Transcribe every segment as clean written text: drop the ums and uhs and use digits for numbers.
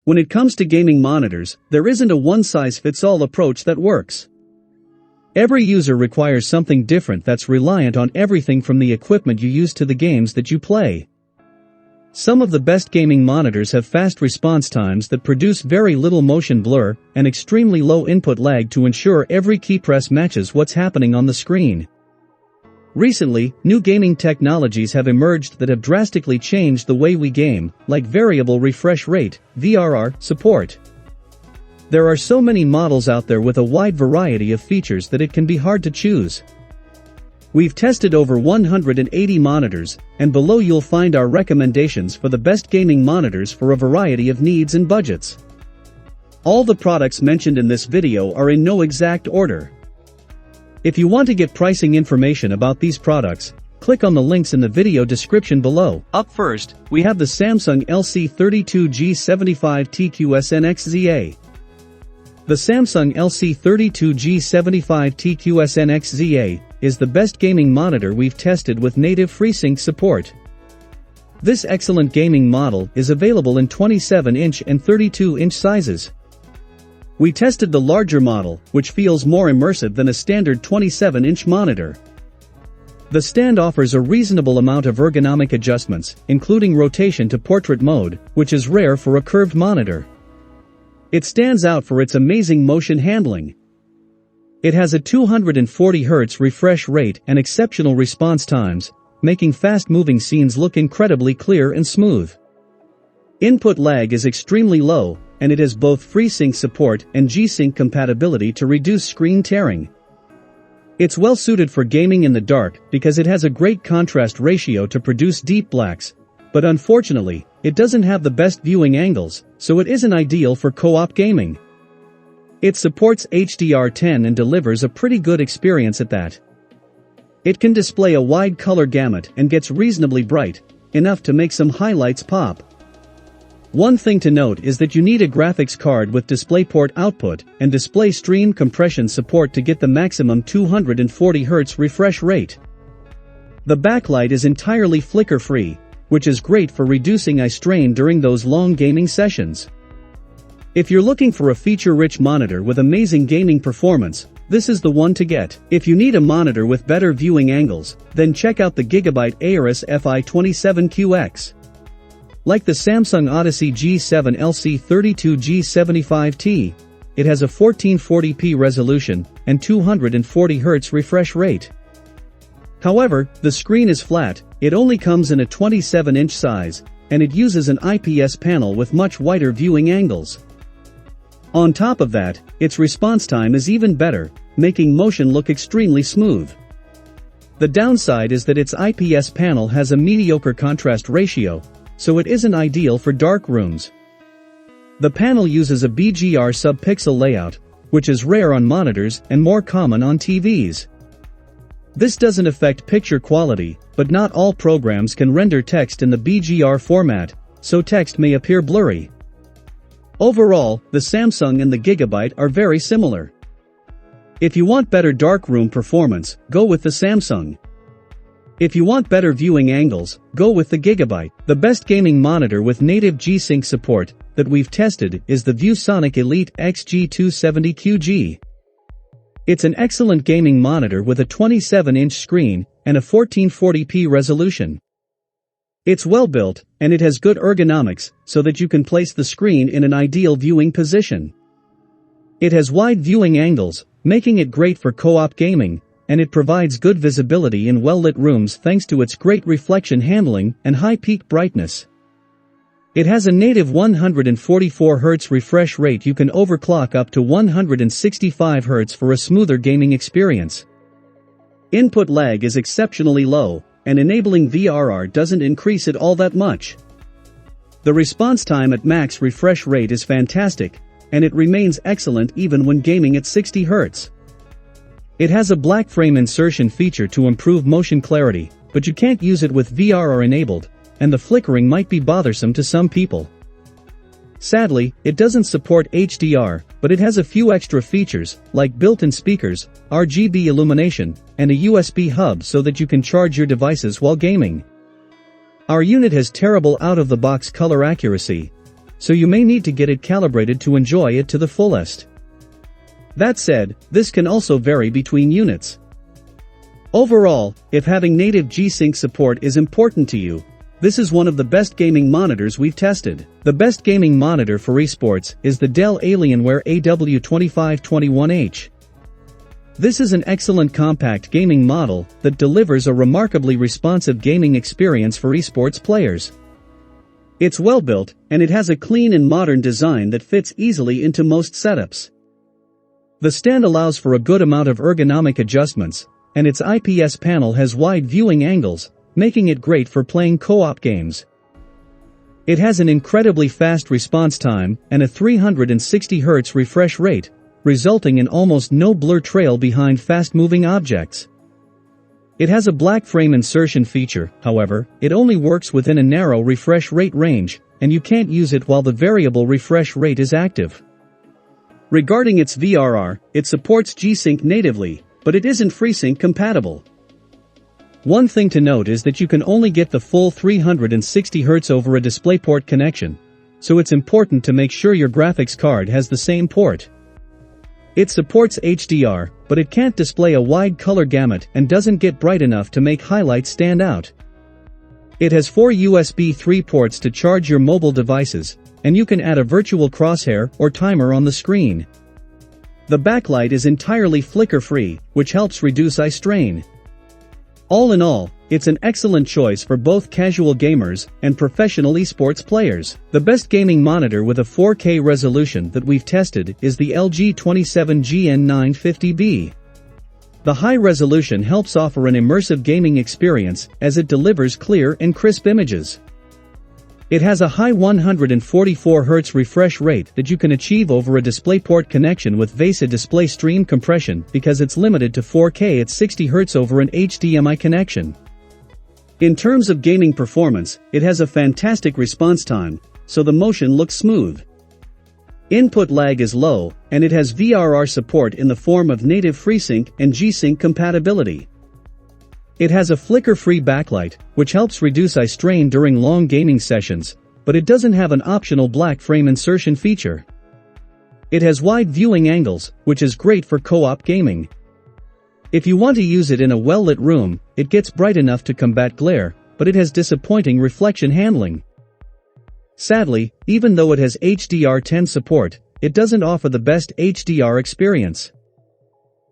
When it comes to gaming monitors, there isn't a one-size-fits-all approach that works. Every user requires something different that's reliant on everything from the equipment you use to the games that you play. Some of the best gaming monitors have fast response times that produce very little motion blur and extremely low input lag to ensure every key press matches what's happening on the screen. Recently, new gaming technologies have emerged that have drastically changed the way we game, like variable refresh rate, VRR, support. There are so many models out there with a wide variety of features that it can be hard to choose. We've tested over 180 monitors, and below you'll find our recommendations for the best gaming monitors for a variety of needs and budgets. All the products mentioned in this video are in no exact order. If you want to get pricing information about these products, click on the links in the video description below. Up first, we have the Samsung LC32G75TQSNXZA. The Samsung LC32G75TQSNXZA is the best gaming monitor we've tested with native FreeSync support. This excellent gaming model is available in 27-inch and 32-inch sizes. We tested the larger model, which feels more immersive than a standard 27-inch monitor. The stand offers a reasonable amount of ergonomic adjustments, including rotation to portrait mode, which is rare for a curved monitor. It stands out for its amazing motion handling. It has a 240 Hz refresh rate and exceptional response times, making fast-moving scenes look incredibly clear and smooth. Input lag is extremely low, and it has both FreeSync support and G-Sync compatibility to reduce screen tearing. It's well suited for gaming in the dark because it has a great contrast ratio to produce deep blacks, but unfortunately, it doesn't have the best viewing angles, so it isn't ideal for co-op gaming. It supports HDR10 and delivers a pretty good experience at that. It can display a wide color gamut and gets reasonably bright, enough to make some highlights pop. One thing to note is that you need a graphics card with DisplayPort output and display stream compression support to get the maximum 240 Hz refresh rate. The backlight is entirely flicker-free, which is great for reducing eye strain during those long gaming sessions. If you're looking for a feature-rich monitor with amazing gaming performance, this is the one to get. If you need a monitor with better viewing angles, then check out the Gigabyte Aorus FI27QX. Like the Samsung Odyssey G7 LC32G75T, it has a 1440p resolution and 240 Hz refresh rate. However, the screen is flat, it only comes in a 27-inch size, and it uses an IPS panel with much wider viewing angles. On top of that, its response time is even better, making motion look extremely smooth. The downside is that its IPS panel has a mediocre contrast ratio, so it isn't ideal for dark rooms. The panel uses a BGR sub-pixel layout, which is rare on monitors and more common on TVs. This doesn't affect picture quality, but not all programs can render text in the BGR format, so text may appear blurry. Overall, the Samsung and the Gigabyte are very similar. If you want better darkroom performance, go with the Samsung. If you want better viewing angles, go with the Gigabyte. The best gaming monitor with native G-Sync support that we've tested is the ViewSonic Elite XG270QG. It's an excellent gaming monitor with a 27-inch screen and a 1440p resolution. It's well built, and it has good ergonomics so that you can place the screen in an ideal viewing position. It has wide viewing angles, making it great for co-op gaming, and it provides good visibility in well-lit rooms thanks to its great reflection handling and high peak brightness. It has a native 144 Hz refresh rate. You can overclock up to 165 Hz for a smoother gaming experience. Input lag is exceptionally low, and enabling VRR doesn't increase it all that much. The response time at max refresh rate is fantastic, and it remains excellent even when gaming at 60 Hz. It has a black frame insertion feature to improve motion clarity, but you can't use it with VRR enabled, and the flickering might be bothersome to some people. Sadly, it doesn't support HDR, but it has a few extra features, like built-in speakers, RGB illumination, and a USB hub so that you can charge your devices while gaming. Our unit has terrible out-of-the-box color accuracy. so you may need to get it calibrated to enjoy it to the fullest. That said, this can also vary between units. Overall, if having native G-Sync support is important to you, this is one of the best gaming monitors we've tested. The best gaming monitor for esports is the Dell Alienware AW2521H. This is an excellent compact gaming model that delivers a remarkably responsive gaming experience for esports players. It's well built, and it has a clean and modern design that fits easily into most setups. The stand allows for a good amount of ergonomic adjustments, and its IPS panel has wide viewing angles, making it great for playing co-op games. It has an incredibly fast response time and a 360 Hz refresh rate, resulting in almost no blur trail behind fast-moving objects. It has a black frame insertion feature, however, it only works within a narrow refresh rate range, and you can't use it while the variable refresh rate is active. Regarding its VRR, it supports G-Sync natively, but it isn't FreeSync compatible. One thing to note is that you can only get the full 360 Hz over a DisplayPort connection, so it's important to make sure your graphics card has the same port. It supports HDR, but it can't display a wide color gamut and doesn't get bright enough to make highlights stand out. It has 4 USB 3 ports to charge your mobile devices, and you can add a virtual crosshair or timer on the screen. The backlight is entirely flicker-free, which helps reduce eye strain. All in all, it's an excellent choice for both casual gamers and professional esports players. The best gaming monitor with a 4K resolution that we've tested is the LG 27GN950B. The high resolution helps offer an immersive gaming experience as it delivers clear and crisp images. It has a high 144 Hz refresh rate that you can achieve over a DisplayPort connection with VESA display stream compression because it's limited to 4K at 60 Hz over an HDMI connection. In terms of gaming performance, it has a fantastic response time, so the motion looks smooth. Input lag is low, and it has VRR support in the form of native FreeSync and G-Sync compatibility. It has a flicker-free backlight, which helps reduce eye strain during long gaming sessions, but it doesn't have an optional black frame insertion feature. It has wide viewing angles, which is great for co-op gaming. If you want to use it in a well-lit room, it gets bright enough to combat glare, but it has disappointing reflection handling. Sadly, even though it has HDR10 support, it doesn't offer the best HDR experience.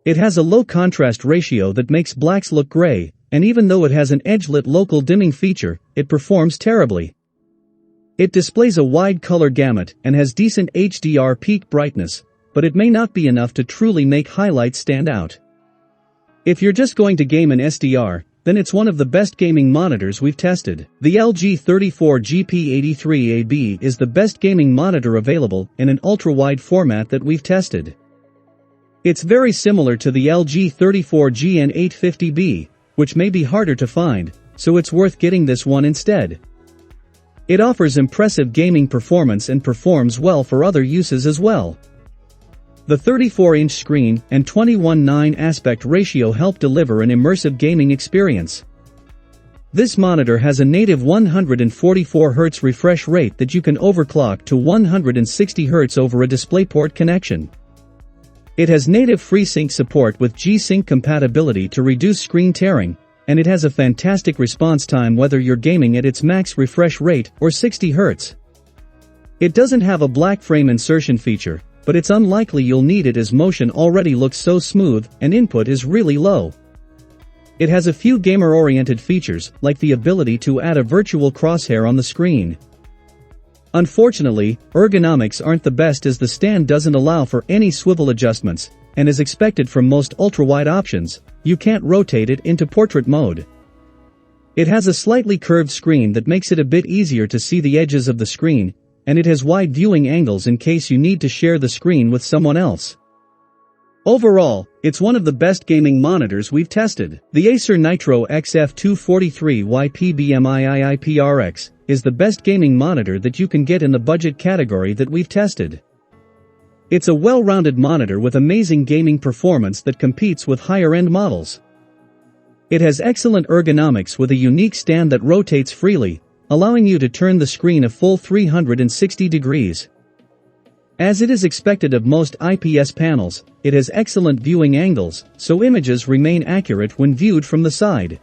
It has a low contrast ratio that makes blacks look gray, and even though it has an edge-lit local dimming feature, it performs terribly. It displays a wide color gamut and has decent HDR peak brightness, but it may not be enough to truly make highlights stand out. If you're just going to game in SDR, then it's one of the best gaming monitors we've tested. The LG 34GP83AB is the best gaming monitor available in an ultra-wide format that we've tested. It's very similar to the LG 34GN850B, which may be harder to find, so it's worth getting this one instead. It offers impressive gaming performance and performs well for other uses as well. The 34-inch screen and 21:9 aspect ratio help deliver an immersive gaming experience. This monitor has a native 144 Hz refresh rate that you can overclock to 160 Hz over a DisplayPort connection. It has native FreeSync support with G-Sync compatibility to reduce screen tearing, and it has a fantastic response time whether you're gaming at its max refresh rate or 60 Hz. It doesn't have a black frame insertion feature, but it's unlikely you'll need it as motion already looks so smooth and input is really low. It has a few gamer-oriented features like the ability to add a virtual crosshair on the screen. Unfortunately, ergonomics aren't the best as the stand doesn't allow for any swivel adjustments, and as expected from most ultra-wide options, you can't rotate it into portrait mode. It has a slightly curved screen that makes it a bit easier to see the edges of the screen, and it has wide viewing angles in case you need to share the screen with someone else. Overall, it's one of the best gaming monitors we've tested. The Acer Nitro XF243YPBMIIIPRX is the best gaming monitor that you can get in the budget category that we've tested. It's a well-rounded monitor with amazing gaming performance that competes with higher-end models. It has excellent ergonomics with a unique stand that rotates freely, allowing you to turn the screen a full 360 degrees. As it is expected of most IPS panels, it has excellent viewing angles, so images remain accurate when viewed from the side.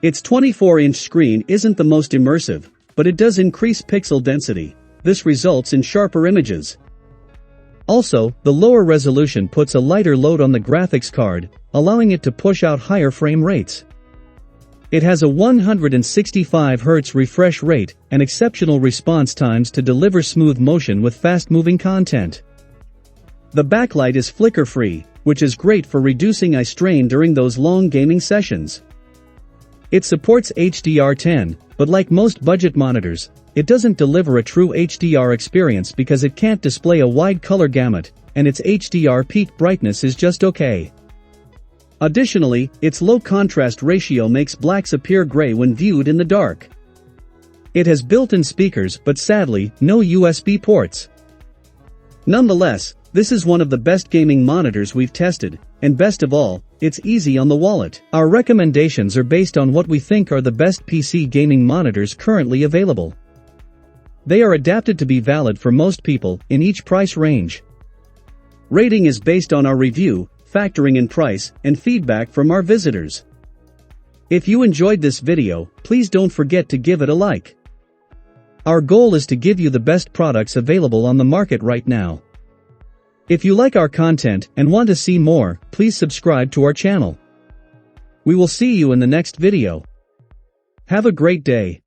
Its 24-inch screen isn't the most immersive, but it does increase pixel density. This results in sharper images. Also, the lower resolution puts a lighter load on the graphics card, allowing it to push out higher frame rates. It has a 165 Hz refresh rate and exceptional response times to deliver smooth motion with fast-moving content. The backlight is flicker-free, which is great for reducing eye strain during those long gaming sessions. It supports HDR10, but like most budget monitors, it doesn't deliver a true HDR experience because it can't display a wide color gamut, and its HDR peak brightness is just okay. Additionally, its low contrast ratio makes blacks appear gray when viewed in the dark. It has built-in speakers but sadly, no USB ports. Nonetheless, this is one of the best gaming monitors we've tested, and best of all, it's easy on the wallet. Our recommendations are based on what we think are the best PC gaming monitors currently available. They are adapted to be valid for most people in each price range. Rating is based on our review, factoring in price and feedback from our visitors. If you enjoyed this video, please don't forget to give it a like. Our goal is to give you the best products available on the market right now. If you like our content and want to see more, please subscribe to our channel. We will see you in the next video. Have a great day.